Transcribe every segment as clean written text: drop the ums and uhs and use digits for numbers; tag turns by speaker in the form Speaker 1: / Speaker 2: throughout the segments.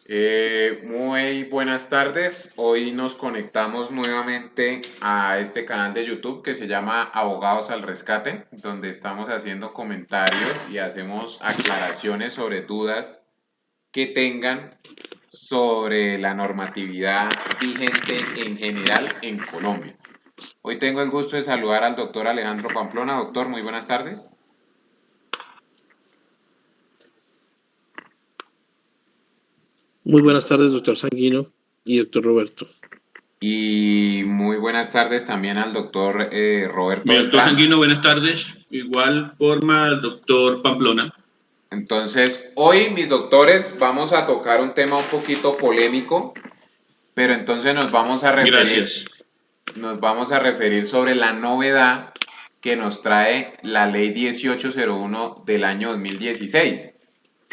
Speaker 1: Muy buenas tardes. Hoy nos conectamos nuevamente a este canal de YouTube que se llama Abogados al Rescate, donde estamos haciendo comentarios y hacemos aclaraciones sobre dudas que tengan sobre la normatividad vigente en general en Colombia. Hoy tengo el gusto de saludar al doctor Alejandro Pamplona. Doctor, muy buenas tardes.
Speaker 2: Muy buenas tardes, doctor Sanguino y doctor Roberto.
Speaker 1: Y muy buenas tardes también al doctor Roberto
Speaker 3: Mi doctor
Speaker 1: Beltrán.
Speaker 3: Sanguino, buenas tardes. Igual forma al doctor Pamplona.
Speaker 1: Entonces, hoy, mis doctores, vamos a tocar un tema un poquito polémico, pero entonces
Speaker 3: Gracias.
Speaker 1: nos vamos a referir sobre la novedad que nos trae la Ley 1801 del año 2016,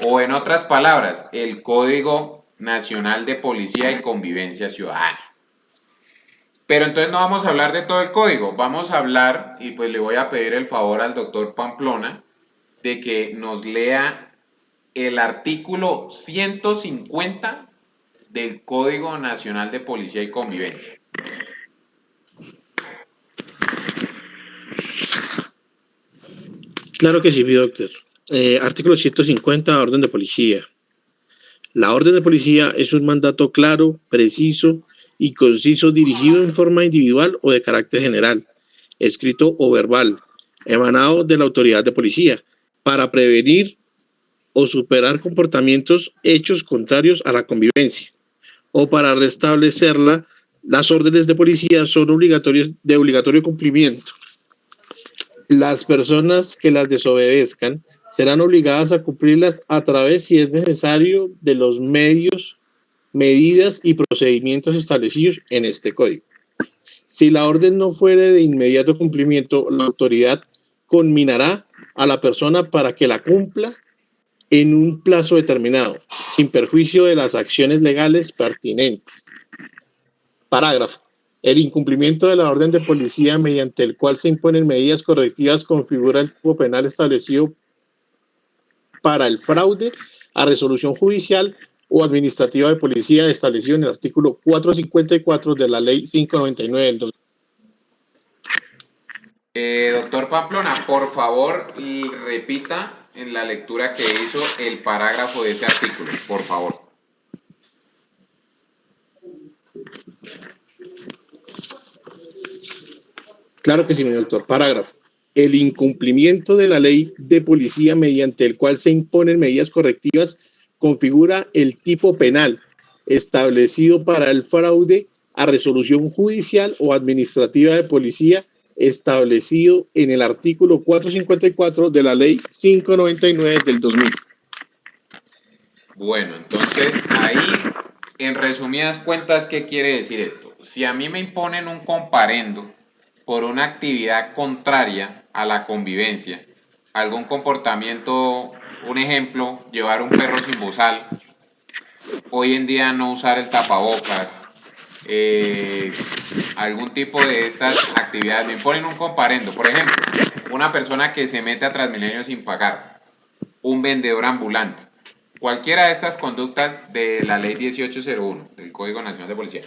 Speaker 1: o en otras palabras, el Código Nacional de Policía y Convivencia Ciudadana. Pero entonces no vamos a hablar de todo el código, vamos a hablar, y pues le voy a pedir el favor al doctor Pamplona, de que nos lea el artículo 150 del Código Nacional de Policía y Convivencia.
Speaker 2: Claro que sí, mi doctor. Artículo 150, orden de policía. La orden de policía es un mandato claro, preciso y conciso dirigido en forma individual o de carácter general, escrito o verbal, emanado de la autoridad de policía, para prevenir o superar comportamientos hechos contrarios a la convivencia o para restablecerla. Las órdenes de policía son obligatorias de obligatorio cumplimiento. Las personas que las desobedezcan serán obligadas a cumplirlas a través, si es necesario, de los medios, medidas y procedimientos establecidos en este código. Si la orden no fuere de inmediato cumplimiento, la autoridad conminará a la persona para que la cumpla en un plazo determinado, sin perjuicio de las acciones legales pertinentes. Parágrafo. El incumplimiento de la orden de policía mediante el cual se imponen medidas correctivas configura el tipo penal establecido para el fraude a resolución judicial o administrativa de policía establecido en el artículo 454 de la Ley 599 del 2000.
Speaker 1: Doctor Pamplona, por favor, repita en la lectura que hizo el parágrafo de ese artículo, por favor.
Speaker 2: Claro que sí, mi doctor. Parágrafo. El incumplimiento de la ley de policía mediante el cual se imponen medidas correctivas configura el tipo penal establecido para el fraude a resolución judicial o administrativa de policía establecido en el artículo 454 de la ley 599 del 2000.
Speaker 1: Bueno, entonces ahí, en resumidas cuentas, ¿qué quiere decir esto? Si a mí me imponen un comparendo por una actividad contraria a la convivencia, algún comportamiento, un ejemplo, llevar un perro sin bozal, hoy en día no usar el tapabocas, algún tipo de estas actividades, me imponen un comparendo, por ejemplo, una persona que se mete a Transmilenio sin pagar, un vendedor ambulante, cualquiera de estas conductas de la ley 1801 del Código Nacional de Policía,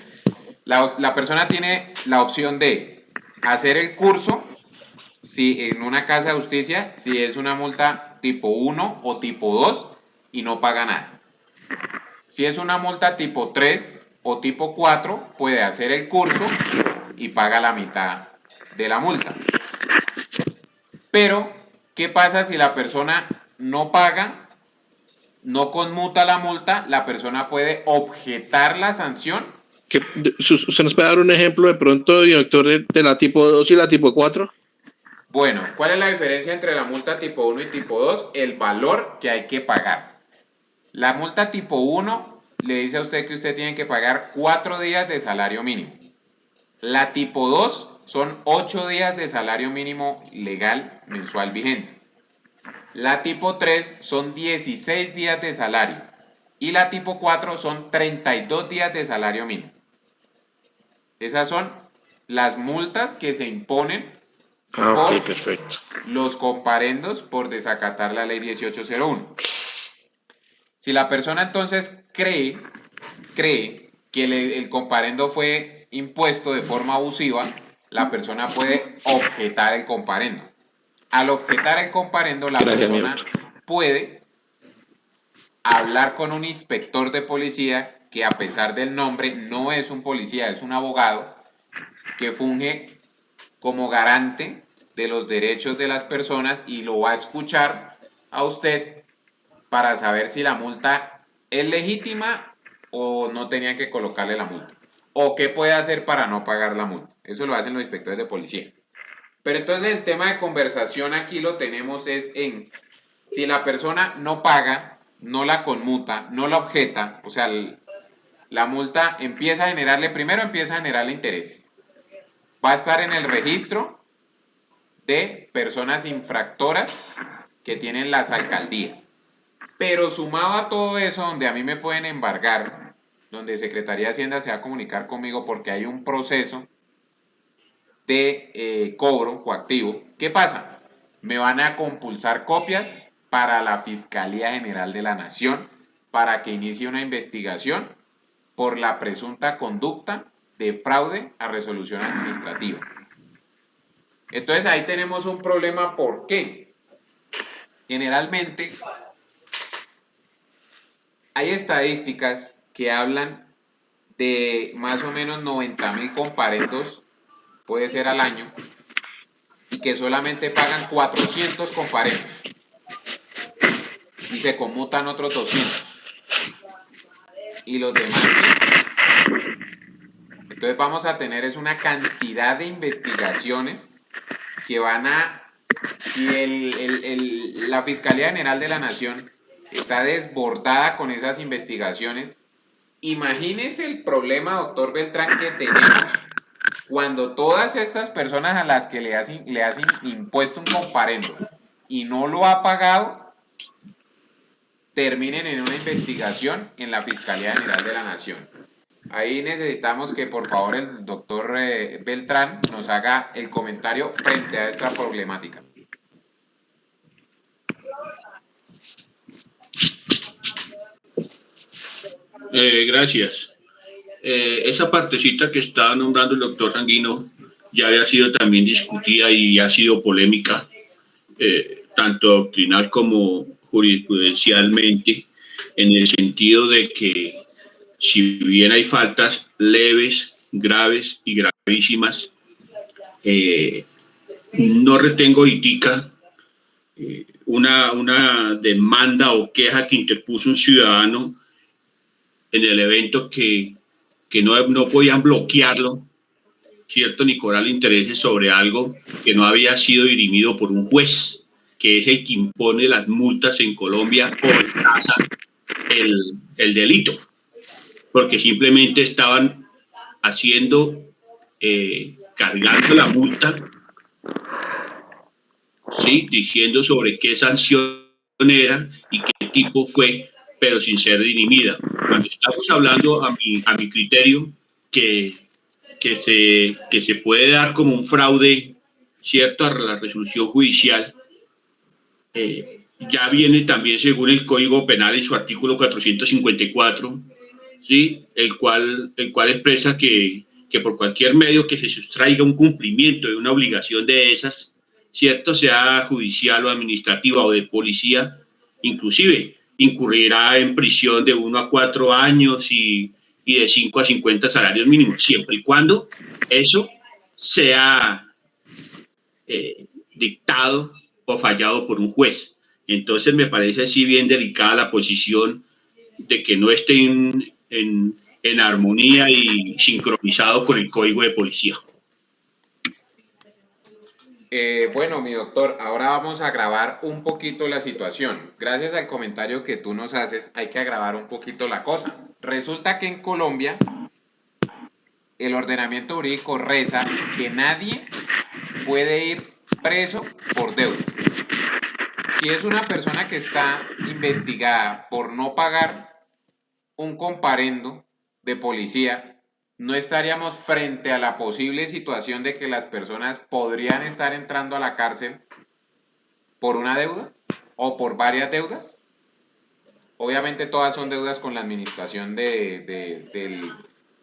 Speaker 1: la persona tiene la opción de hacer el curso si en una casa de justicia, si es una multa tipo 1 o tipo 2 y no paga nada. Si es una multa tipo 3 o tipo 4, puede hacer el curso y paga la mitad de la multa. Pero, ¿qué pasa si la persona no paga, no conmuta la multa? La persona puede objetar la sanción.
Speaker 2: ¿Usted nos puede dar un ejemplo de pronto, doctor, de la tipo 2 y la tipo 4?
Speaker 1: Bueno, ¿cuál es la diferencia entre la multa tipo 1 y tipo 2? El valor que hay que pagar. La multa tipo 1 le dice a usted que usted tiene que pagar 4 días de salario mínimo. La tipo 2 son 8 días de salario mínimo legal mensual vigente. La tipo 3 son 16 días de salario. Y la tipo 4 son 32 días de salario mínimo. Esas son las multas que se imponen
Speaker 2: Ok, perfecto.
Speaker 1: los comparendos por desacatar la ley 1801. Si la persona entonces cree que el comparendo fue impuesto de forma abusiva, la persona puede objetar el comparendo. Al objetar el comparendo, la persona puede hablar con un inspector de policía que, a pesar del nombre, no es un policía, es un abogado que funge como garante de los derechos de las personas y lo va a escuchar a usted para saber si la multa es legítima o no tenía que colocarle la multa. O qué puede hacer para no pagar la multa. Eso lo hacen los inspectores de policía. Pero entonces el tema de conversación aquí lo tenemos es en si la persona no paga, no la conmuta, no la objeta, o sea, la multa empieza a generarle, primero empieza a generarle intereses. Va a estar en el registro de personas infractoras que tienen las alcaldías. Pero sumado a todo eso, donde a mí me pueden embargar, donde Secretaría de Hacienda se va a comunicar conmigo porque hay un proceso de cobro coactivo, ¿qué pasa? Me van a compulsar copias para la Fiscalía General de la Nación para que inicie una investigación por la presunta conducta de fraude a resolución administrativa. Entonces ahí tenemos un problema. ¿Por qué? Generalmente hay estadísticas que hablan de más o menos 90.000 comparendos, puede ser al año, y que solamente pagan 400 comparendos y se conmutan otros 200 y los demás. Entonces vamos a tener es una cantidad de investigaciones que van a, si la Fiscalía General de la Nación está desbordada con esas investigaciones, imagínese el problema, doctor Beltrán, que tenemos cuando todas estas personas a las que le hacen impuesto un comparendo y no lo ha pagado, terminen en una investigación en la Fiscalía General de la Nación. Ahí necesitamos que por favor el doctor Beltrán nos haga el comentario frente a esta problemática.
Speaker 3: Gracias. Esa partecita que estaba nombrando el doctor Sanguino ya había sido también discutida y ha sido polémica, tanto doctrinal como jurisprudencialmente, en el sentido de que si bien hay faltas leves, graves y gravísimas, no retengo ahorita una demanda o queja que interpuso un ciudadano en el evento que no podían bloquearlo, ¿cierto? Ni cobrarle intereses sobre algo que no había sido dirimido por un juez, que es el que impone las multas en Colombia o retrasa el delito, porque simplemente estaban haciendo, cargando la multa, ¿sí? Diciendo sobre qué sanción era y qué tipo fue, pero sin ser dirimida. Cuando estamos hablando, a mi criterio, que se puede dar como un fraude, ¿cierto?, a la resolución judicial, ya viene también según el Código Penal en su artículo 454, ¿sí?, el cual expresa que por cualquier medio que se sustraiga un cumplimiento de una obligación de esas, ¿cierto?, sea judicial o administrativa o de policía, inclusive incurrirá en prisión de 1 a 4 años y de 5 a 50 salarios mínimos, siempre y cuando eso sea dictado o fallado por un juez. Entonces me parece así bien delicada la posición de que no esté en armonía y sincronizado con el Código de Policía.
Speaker 1: Bueno, mi doctor, ahora vamos a agravar un poquito la situación. Gracias al comentario que tú nos haces, hay que agravar un poquito la cosa. Resulta que en Colombia el ordenamiento jurídico reza que nadie puede ir preso por deudas. Si es una persona que está investigada por no pagar un comparendo de policía, no estaríamos frente a la posible situación de que las personas podrían estar entrando a la cárcel por una deuda o por varias deudas. obviamente todas son deudas con la administración de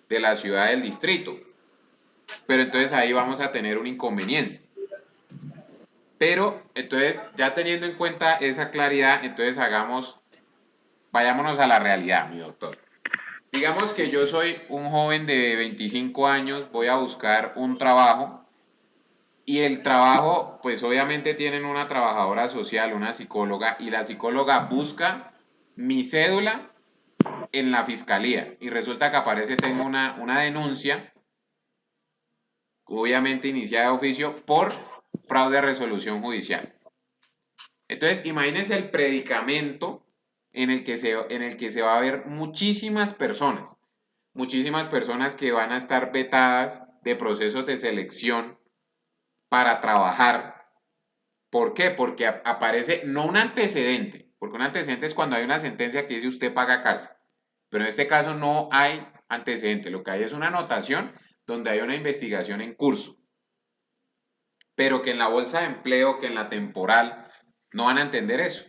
Speaker 1: la ciudad del distrito, pero entonces ahí vamos a tener un inconveniente. Pero entonces, ya teniendo en cuenta esa claridad, entonces vayámonos a la realidad, mi doctor. Digamos que yo soy un joven de 25 años, voy a buscar un trabajo y el trabajo, pues obviamente tienen una trabajadora social, una psicóloga, y la psicóloga busca mi cédula en la fiscalía y resulta que aparece, tengo una denuncia, obviamente iniciada de oficio, por fraude a resolución judicial. Entonces, imagínense el predicamento en el que se va a ver muchísimas personas que van a estar vetadas de procesos de selección para trabajar. ¿Por qué? Porque aparece no un antecedente, porque un antecedente es cuando hay una sentencia que dice usted paga cárcel, pero en este caso no hay antecedente, lo que hay es una anotación donde hay una investigación en curso, pero que en la bolsa de empleo, que en la temporal, no van a entender eso.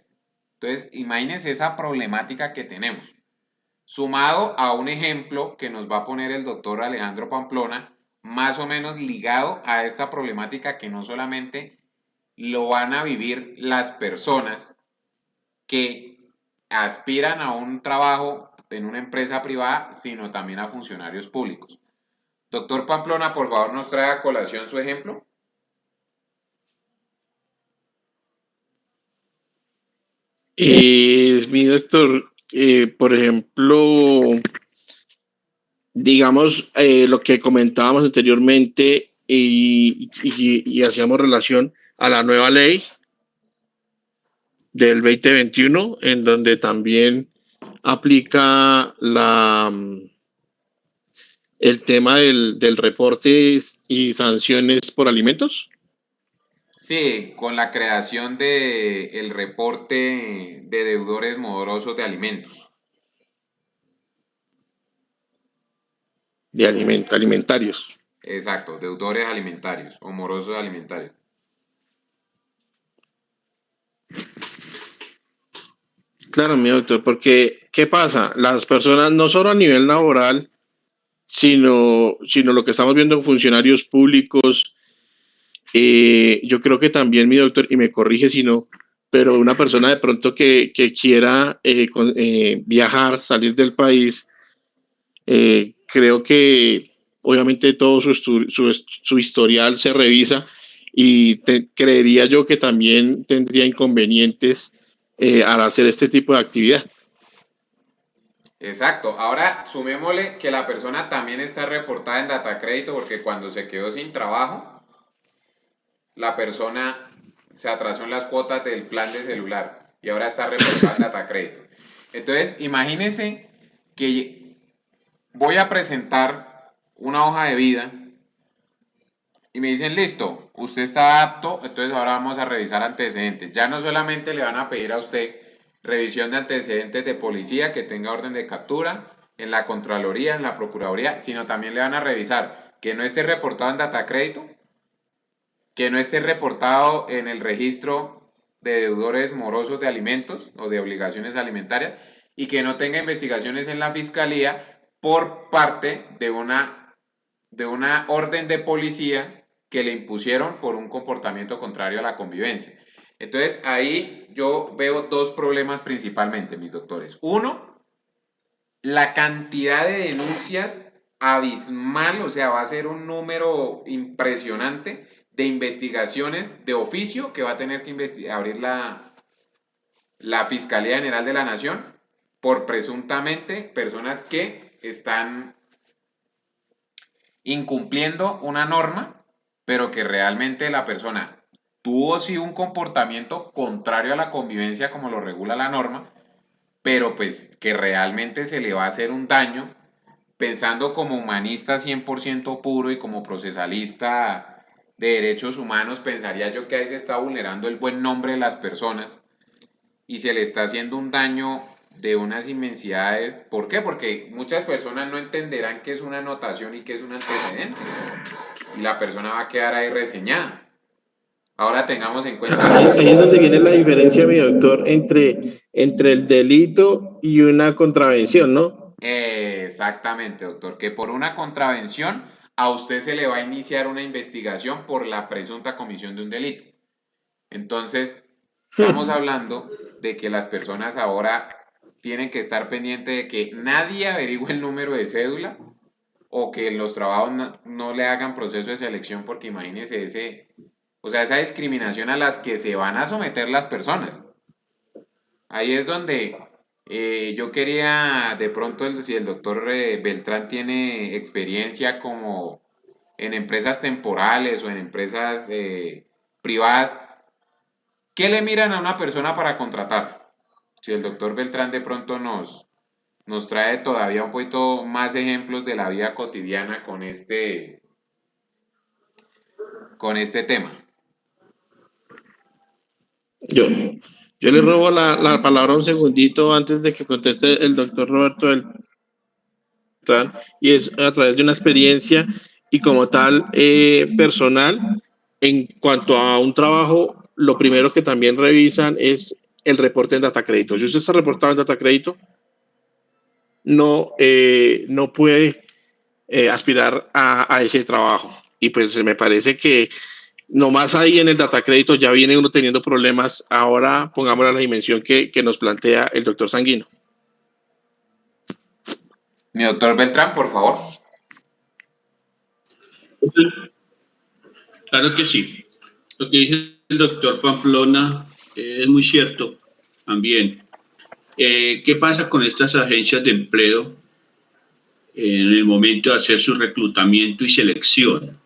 Speaker 1: Entonces, imagínense esa problemática que tenemos, sumado a un ejemplo que nos va a poner el doctor Alejandro Pamplona, más o menos ligado a esta problemática que no solamente lo van a vivir las personas que aspiran a un trabajo en una empresa privada, sino también a funcionarios públicos. Doctor Pamplona, por favor, nos trae a colación su ejemplo.
Speaker 2: Mi doctor, por ejemplo, digamos, lo que comentábamos anteriormente y hacíamos relación a la nueva ley del 2021, en donde también aplica el tema del reporte y sanciones por alimentos.
Speaker 1: Sí, con la creación del reporte de deudores morosos de alimentos.
Speaker 2: De alimentarios.
Speaker 1: Exacto, deudores alimentarios o morosos alimentarios.
Speaker 2: Claro, mi doctor, porque ¿qué pasa? Las personas, no solo a nivel laboral, sino lo que estamos viendo en funcionarios públicos, yo creo que también, mi doctor, y me corrige si no, pero una persona de pronto que quiera viajar, salir del país, creo que obviamente todo su historial se revisa y creería yo que también tendría inconvenientes al hacer este tipo de actividad.
Speaker 1: Exacto. Ahora sumémosle que la persona también está reportada en Datacrédito porque cuando se quedó sin trabajo, la persona se atrasó en las cuotas del plan de celular y ahora está reportada en Datacrédito. Entonces, imagínense que voy a presentar una hoja de vida y me dicen, listo, usted está apto, entonces ahora vamos a revisar antecedentes. Ya no solamente le van a pedir a usted revisión de antecedentes de policía, que tenga orden de captura, en la Contraloría, en la Procuraduría, sino también le van a revisar que no esté reportado en Datacrédito, que no esté reportado en el registro de deudores morosos de alimentos o de obligaciones alimentarias y que no tenga investigaciones en la Fiscalía por parte de una orden de policía que le impusieron por un comportamiento contrario a la convivencia. Entonces ahí yo veo dos problemas principalmente, mis doctores. Uno, la cantidad de denuncias abismal, o sea, va a ser un número impresionante de investigaciones de oficio que va a tener que abrir la Fiscalía General de la Nación por presuntamente personas que están incumpliendo una norma, pero que realmente la persona tuvo sí un comportamiento contrario a la convivencia como lo regula la norma, pero pues que realmente se le va a hacer un daño, pensando como humanista 100% puro y como procesalista de derechos humanos, pensaría yo que ahí se está vulnerando el buen nombre de las personas y se le está haciendo un daño de unas inmensidades. ¿Por qué? Porque muchas personas no entenderán qué es una anotación y qué es un antecedente. Y la persona va a quedar ahí reseñada. Ahora tengamos en cuenta...
Speaker 2: Ahí es donde viene la diferencia, mi doctor, entre el delito y una contravención, ¿no?
Speaker 1: Exactamente, doctor, que por una contravención a usted se le va a iniciar una investigación por la presunta comisión de un delito. Entonces, estamos hablando de que las personas ahora tienen que estar pendientes de que nadie averigüe el número de cédula o que los trabajos no le hagan proceso de selección, porque imagínense esa discriminación a las que se van a someter las personas. Ahí es donde yo quería, de pronto, si el doctor Beltrán tiene experiencia como en empresas temporales o en empresas privadas, ¿qué le miran a una persona para contratar? Si el doctor Beltrán de pronto nos trae todavía un poquito más ejemplos de la vida cotidiana con este tema.
Speaker 2: Yo, yo le robo la palabra un segundito antes de que conteste el doctor Roberto Beltrán, y es a través de una experiencia y como tal personal. En cuanto a un trabajo, lo primero que también revisan es el reporte en Data Crédito. Si usted está reportado en Data Crédito, no puede aspirar a ese trabajo. Y pues me parece que nomás ahí en el Data Crédito ya viene uno teniendo problemas. Ahora pongámosle la dimensión que nos plantea el doctor Sanguino.
Speaker 1: Mi doctor Beltrán, por favor.
Speaker 3: Claro que sí. Lo que dice el doctor Pamplona es muy cierto también. ¿Qué pasa con estas agencias de empleo en el momento de hacer su reclutamiento y selección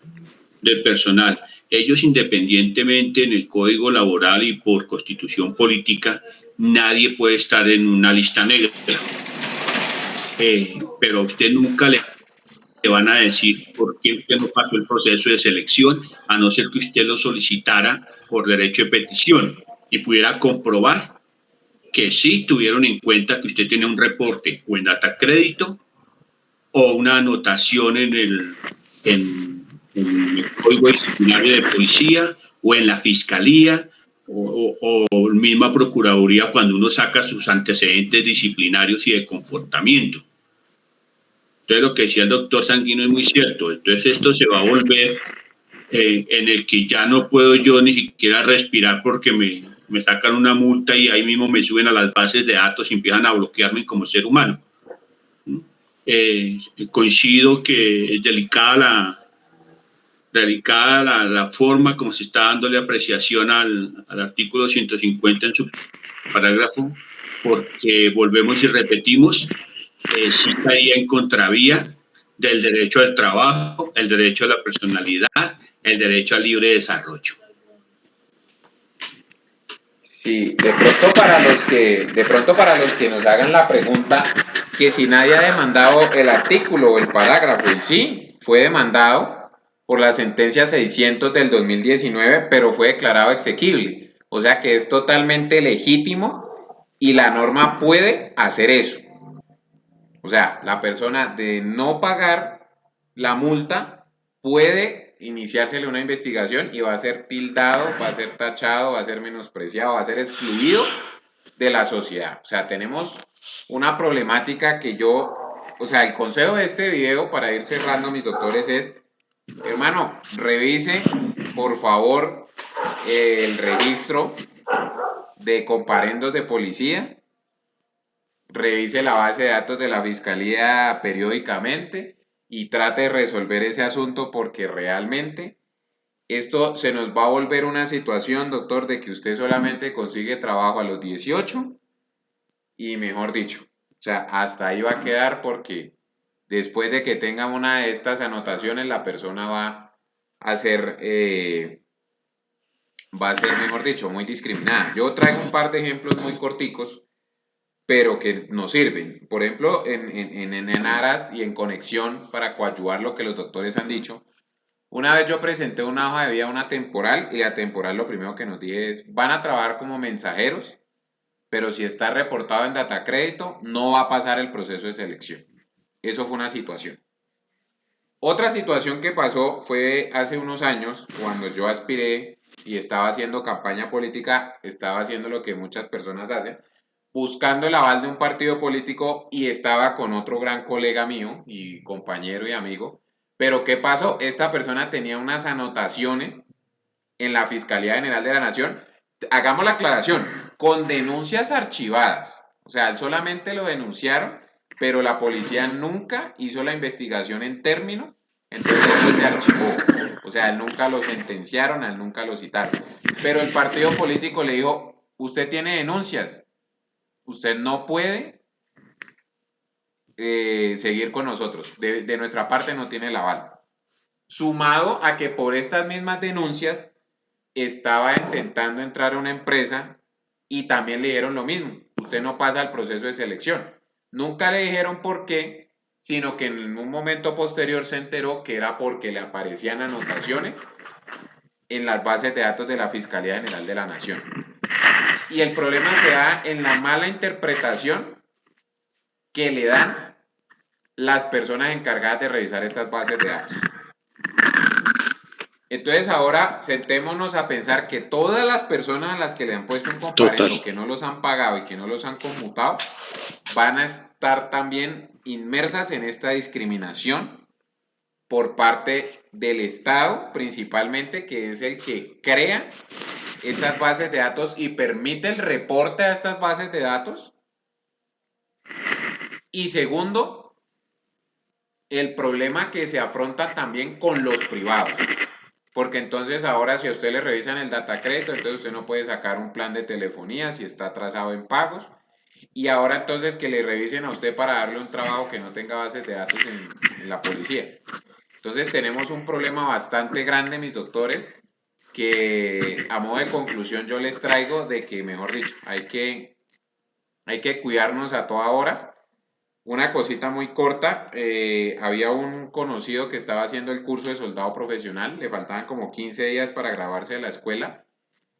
Speaker 3: del personal? Ellos, independientemente en el código laboral y por constitución política, nadie puede estar en una lista negra. Pero a usted nunca le van a decir por qué usted no pasó el proceso de selección, a no ser que usted lo solicitara por derecho de petición y pudiera comprobar que sí tuvieron en cuenta que usted tiene un reporte o en Data Crédito o una anotación en el Código Disciplinario de Policía o en la Fiscalía o misma Procuraduría cuando uno saca sus antecedentes disciplinarios y de comportamiento. Entonces lo que decía el doctor Sanguino es muy cierto. Entonces esto se va a volver en el que ya no puedo yo ni siquiera respirar porque me sacan una multa y ahí mismo me suben a las bases de datos y empiezan a bloquearme como ser humano. Coincido que es delicada la forma como se está dándole apreciación al artículo 150 en su parágrafo, porque volvemos y repetimos, sí estaría en contravía del derecho al trabajo, el derecho a la personalidad, el derecho al libre desarrollo.
Speaker 1: Sí, de pronto para los que nos hagan la pregunta, que si nadie ha demandado el artículo o el parágrafo, y sí, fue demandado por la sentencia 600 del 2019, pero fue declarado exequible. O sea que es totalmente legítimo y la norma puede hacer eso. O sea, la persona de no pagar la multa puede iniciársele una investigación y va a ser tildado, va a ser tachado, va a ser menospreciado, va a ser excluido de la sociedad. O sea, tenemos una problemática que el consejo de este video para ir cerrando, mis doctores, es, hermano, revise por favor el registro de comparendos de policía, revise la base de datos de la fiscalía periódicamente y trate de resolver ese asunto, porque realmente esto se nos va a volver una situación, doctor, de que usted solamente consigue trabajo a los 18 y mejor dicho, o sea, hasta ahí va a quedar, porque después de que tenga una de estas anotaciones la persona va a ser, mejor dicho, muy discriminada. Yo traigo un par de ejemplos muy corticos pero que nos sirven. Por ejemplo, en aras y en conexión para coadyuvar lo que los doctores han dicho, una vez yo presenté una hoja de vida, una temporal, y la temporal lo primero que nos dije es, van a trabajar como mensajeros, pero si está reportado en Data Crédito, no va a pasar el proceso de selección. Eso fue una situación. Otra situación que pasó fue hace unos años, cuando yo aspiré y estaba haciendo campaña política, estaba haciendo lo que muchas personas hacen, buscando el aval de un partido político y estaba con otro gran colega mío y compañero y amigo. Pero ¿qué pasó? Esta persona tenía unas anotaciones en la Fiscalía General de la Nación. Hagamos la aclaración, con denuncias archivadas. O sea, él solamente lo denunciaron, pero la policía nunca hizo la investigación en término, entonces él se archivó. O sea, él nunca lo sentenciaron, a él nunca lo citaron. Pero el partido político le dijo, usted tiene denuncias, usted no puede seguir con nosotros. De nuestra parte no tiene el aval. Sumado a que por estas mismas denuncias estaba intentando entrar a una empresa y también le dijeron lo mismo. Usted no pasa al proceso de selección. Nunca le dijeron por qué, sino que en un momento posterior se enteró que era porque le aparecían anotaciones en las bases de datos de la Fiscalía General de la Nación. Y el problema se da en la mala interpretación que le dan las personas encargadas de revisar estas bases de datos. Entonces ahora sentémonos a pensar que todas las personas a las que le han puesto un comparendo, que no los han pagado y que no los han conmutado, van a estar también inmersas en esta discriminación por parte del Estado, principalmente, que es el que crea estas bases de datos y permite el reporte a estas bases de datos. Y segundo, el problema que se afronta también con los privados. Porque entonces ahora si a usted le revisan el data crédito, entonces usted no puede sacar un plan de telefonía si está atrasado en pagos. Y ahora entonces que le revisen a usted para darle un trabajo que no tenga bases de datos en la policía. Entonces tenemos un problema bastante grande, mis doctores, que a modo de conclusión yo les traigo de que, mejor dicho, hay que cuidarnos a toda hora. Una cosita muy corta, había un conocido que estaba haciendo el curso de soldado profesional, le faltaban como 15 días para graduarse de la escuela,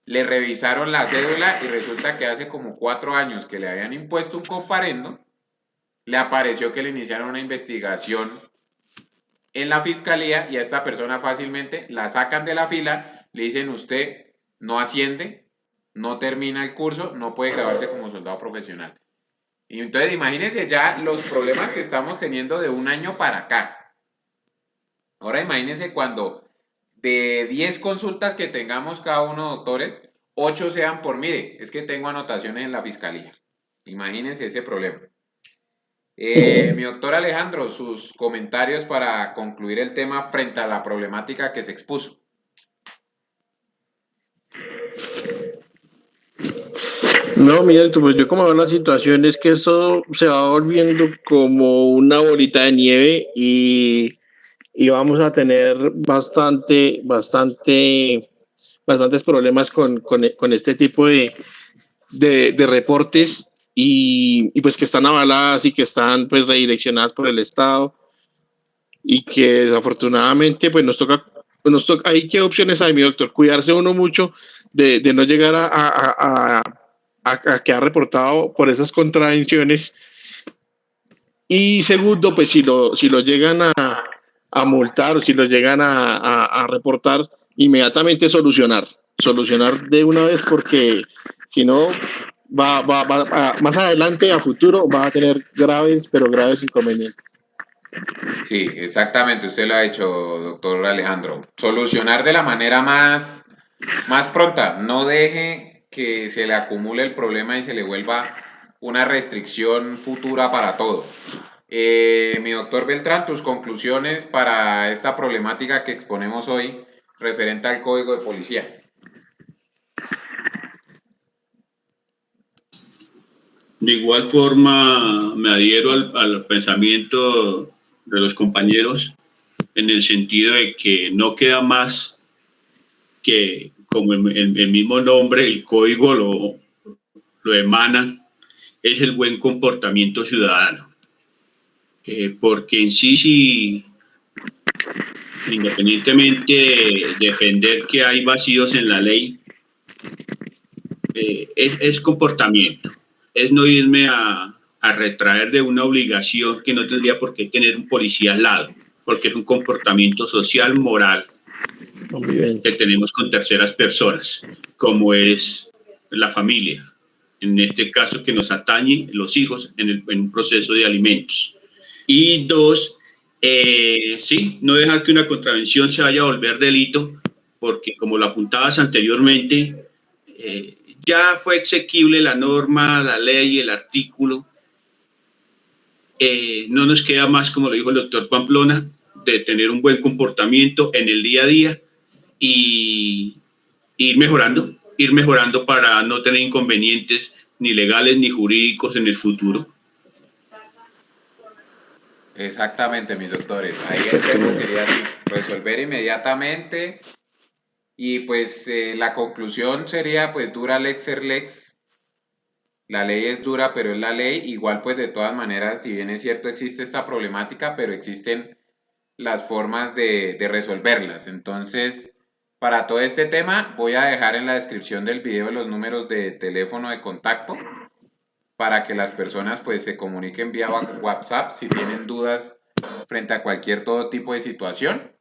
Speaker 1: le revisaron la cédula y resulta que hace como 4 años que le habían impuesto un comparendo, le apareció que le iniciaron una investigación en la fiscalía y a esta persona fácilmente la sacan de la fila, le dicen usted no asciende, no termina el curso, no puede graduarse como soldado profesional. Y entonces imagínense ya los problemas que estamos teniendo de un año para acá. Ahora imagínense cuando de 10 consultas que tengamos cada uno, doctores, 8 sean por, mire, es que tengo anotaciones en la fiscalía. Imagínense ese problema. Mi doctor Alejandro, sus comentarios para concluir el tema frente a la problemática que se expuso.
Speaker 2: No, mira, pues yo como veo la situación es que eso se va volviendo como una bolita de nieve y vamos a tener bastantes problemas con este tipo de reportes y pues que están avaladas y que están pues redireccionadas por el Estado y que desafortunadamente pues nos toca ahí qué opciones hay, mi doctor, cuidarse uno mucho de no llegar a quedar reportado por esas contradicciones. Y segundo, pues si lo llegan a multar o si lo llegan a reportar, inmediatamente solucionar de una vez, porque si no, más adelante, a futuro, va a tener graves inconvenientes.
Speaker 1: Sí, exactamente, usted lo ha hecho, doctor Alejandro. Solucionar de la manera más pronta, no deje que se le acumule el problema y se le vuelva una restricción futura para todo. Mi doctor Beltrán, tus conclusiones para esta problemática que exponemos hoy referente al Código de Policía.
Speaker 3: De igual forma, me adhiero al pensamiento de los compañeros en el sentido de que no queda más que, como el mismo nombre, el código lo emana, es el buen comportamiento ciudadano. Porque en sí, independientemente de defender que hay vacíos en la ley, es comportamiento. Es no irme a retraer de una obligación que no tendría por qué tener un policía al lado, porque es un comportamiento social, moral, que tenemos con terceras personas, como es la familia. en este caso que nos atañe los hijos en un proceso de alimentos. Y dos, sí, no dejar que una contravención se vaya a volver delito, porque como lo apuntabas anteriormente, ya fue exequible la norma, la ley, el artículo. No nos queda más, como lo dijo el doctor Pamplona, de tener un buen comportamiento en el día a día y ir mejorando para no tener inconvenientes ni legales ni jurídicos en el futuro.
Speaker 1: Exactamente, mis doctores. Ahí el tema sería así, resolver inmediatamente y pues la conclusión sería pues dura lex ser lex. La ley es dura, pero es la ley. Igual pues de todas maneras, si bien es cierto existe esta problemática, pero existen las formas de resolverlas. Entonces, para todo este tema voy a dejar en la descripción del video los números de teléfono de contacto para que las personas pues se comuniquen vía WhatsApp si tienen dudas frente a cualquier todo tipo de situación.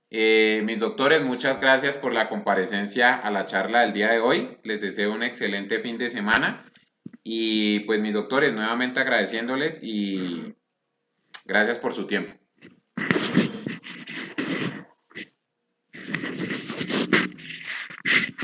Speaker 1: Mis doctores, muchas gracias por la comparecencia a la charla del día de hoy. Les deseo un excelente fin de semana y pues mis doctores, nuevamente agradeciéndoles y gracias por su tiempo.